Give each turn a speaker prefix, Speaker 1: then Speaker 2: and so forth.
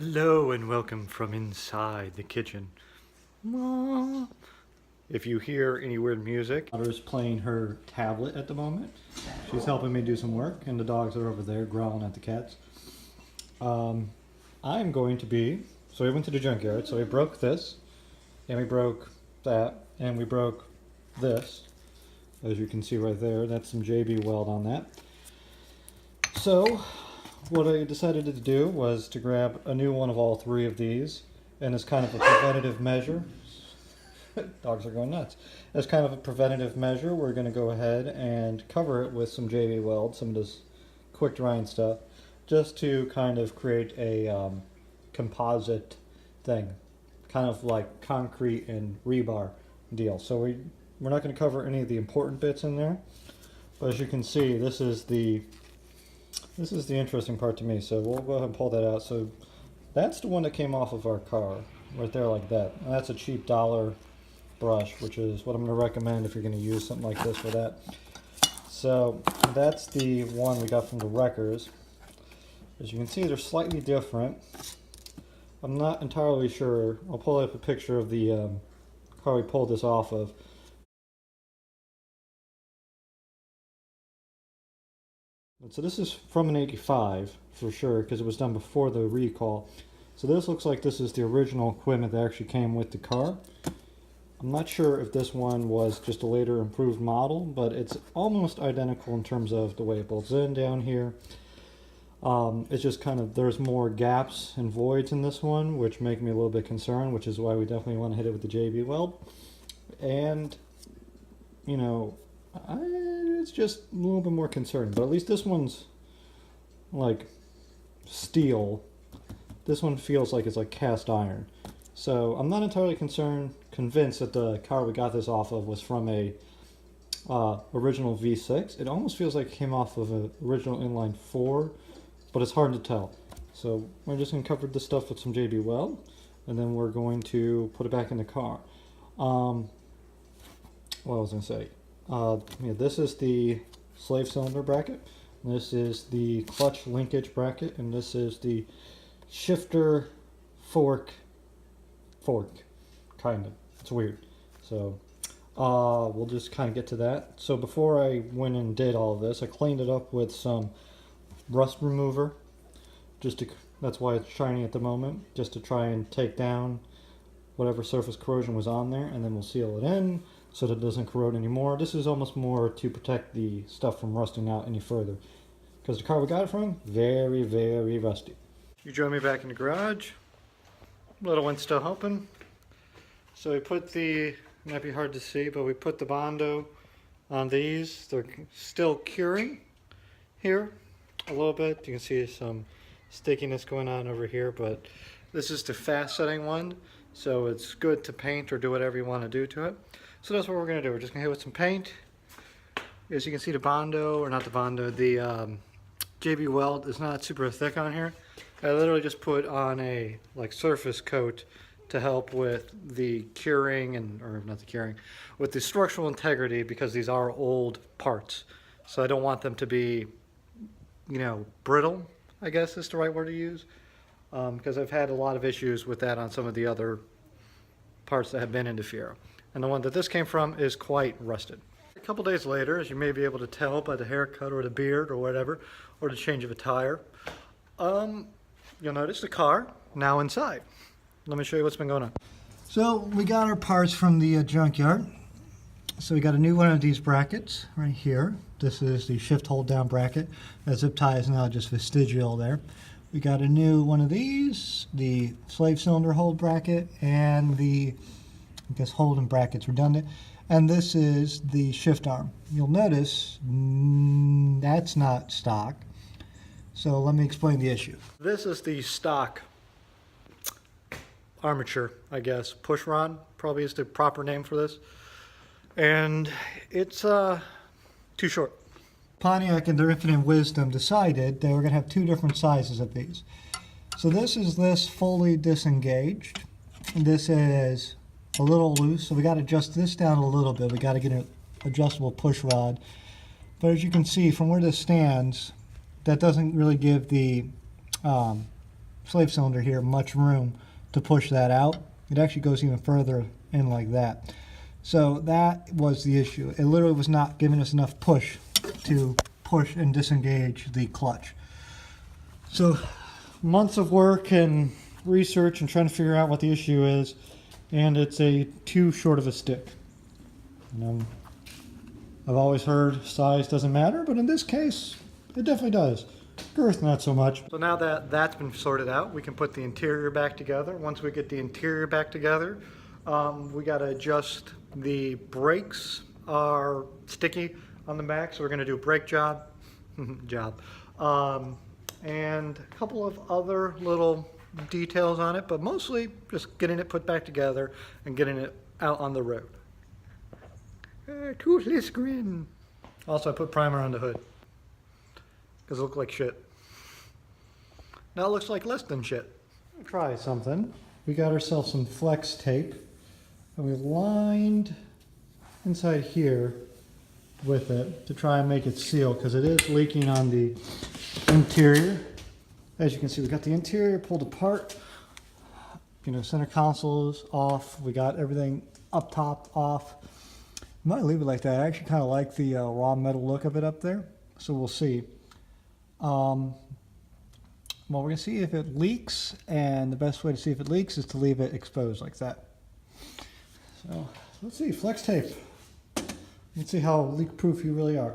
Speaker 1: Hello and welcome from inside the kitchen. If you hear any weird music, my daughter's playing her tablet at the moment. She's helping me do some work, and the dogs are over there growling at the cats. I'm going to be, so we went to the junkyard, so we broke this, and we broke that, and we broke this. As you can see right there, that's some JB weld on that. So what I decided to do was to grab a new one of all three of these, and as kind of a preventative measure, dogs are going nuts. As kind of a preventative measure, we're going to go ahead and cover it with some JB weld, some of this quick drying stuff, just to kind of create a composite thing, kind of like concrete and rebar deal. So we're not going to cover any of the important bits in there, but as you can see, this is the interesting part to me. So we'll go ahead and pull that out. So that's the one that came off of our car, right there like that. And that's a cheap dollar brush, which is what I'm going to recommend if you're going to use something like this for that. So that's the one we got from the wreckers. As you can see, they're slightly different. I'm not entirely sure. I'll pull up a picture of the car we pulled this off of. So this is from an 85 for sure, because it was done before the recall. So this looks like this is the original equipment that actually came with the car. I'm not sure if this one was just a later improved model, but it's almost identical in terms of the way it bolts in down here. It's just kind of, there's more gaps and voids in this one, which make me a little bit concerned, which is why we definitely want to hit it with the JB weld. And, you know, it's just a little bit more concerning, but at least this one's like steel. This one feels like it's like cast iron. So I'm not entirely convinced that the car we got this off of was from a original V6. It almost feels like it came off of an original inline 4, but it's hard to tell. So we're just going to cover this stuff with some JB weld, and then we're going to put it back in the car. What was I going to say? Yeah, this is the slave cylinder bracket, this is the clutch linkage bracket, and this is the shifter fork, kind of. It's weird. So we'll just kind of get to that. So before I went and did all of this, I cleaned it up with some rust remover, that's why it's shiny at the moment, just to try and take down whatever surface corrosion was on there, and then we'll seal it in so that it doesn't corrode anymore. This is almost more to protect the stuff from rusting out any further, because the car we got it from, very, very rusty. You join me back in the garage. Little one's still helping. So we put it might be hard to see, but we put the Bondo on these. They're still curing here a little bit. You can see some stickiness going on over here, but this is the fast setting one, so it's good to paint or do whatever you want to do to it. So that's what we're going to do. We're just going to hit with some paint. As you can see, the Bondo, or not the Bondo, the JB weld is not super thick on here. I literally just put on a surface coat to help with the curing, or not the curing, with the structural integrity, because these are old parts. So I don't want them to be, you know, brittle, I guess is the right word to use. Because I've had a lot of issues with that on some of the other parts that have been into Fiero. And the one that this came from is quite rusted. A couple days later, as you may be able to tell by the haircut or the beard or whatever, or the change of a tire, you'll notice the car now inside. Let me show you what's been going on. So we got our parts from the junkyard. So we got a new one of these brackets right here. This is the shift hold down bracket. That zip tie is now just vestigial there. We got a new one of these, the slave cylinder hold bracket, and the, I guess, hold and brackets redundant. And this is the shift arm. You'll notice that's not stock. So let me explain the issue. This is the stock armature, I guess. Push rod probably is the proper name for this. And it's too short. Pontiac, in their infinite wisdom, decided they were going to have two different sizes of these. So this is fully disengaged. This is a little loose, so we got to adjust this down a little bit. We got to get an adjustable push rod. But as you can see from where this stands, that doesn't really give the slave cylinder here much room to push that out. It actually goes even further in like that. So that was the issue. It literally was not giving us enough push to push and disengage the clutch. So months of work and research and trying to figure out what the issue is, and it's a too short of a stick. And, I've always heard size doesn't matter, but in this case, it definitely does. Girth, not so much. So now that that's been sorted out, we can put the interior back together. Once we get the interior back together, we got to adjust the brakes are sticky on the back, so we're going to do a brake job. And a couple of other little details on it, but mostly just getting it put back together and getting it out on the road. Toothless grin. Also, I put primer on the hood because it looked like shit. Now it looks like less than shit. Try something. We got ourselves some flex tape and we lined inside here with it to try and make it seal because it is leaking on the interior. As you can see, we got the interior pulled apart. You know, center console is off. We got everything up top off. I might leave it like that. I actually kind of like the raw metal look of it up there. So we'll see. Well, we're going to see if it leaks, and the best way to see if it leaks is to leave it exposed like that. So let's see, flex tape. Let's see how leak proof you really are.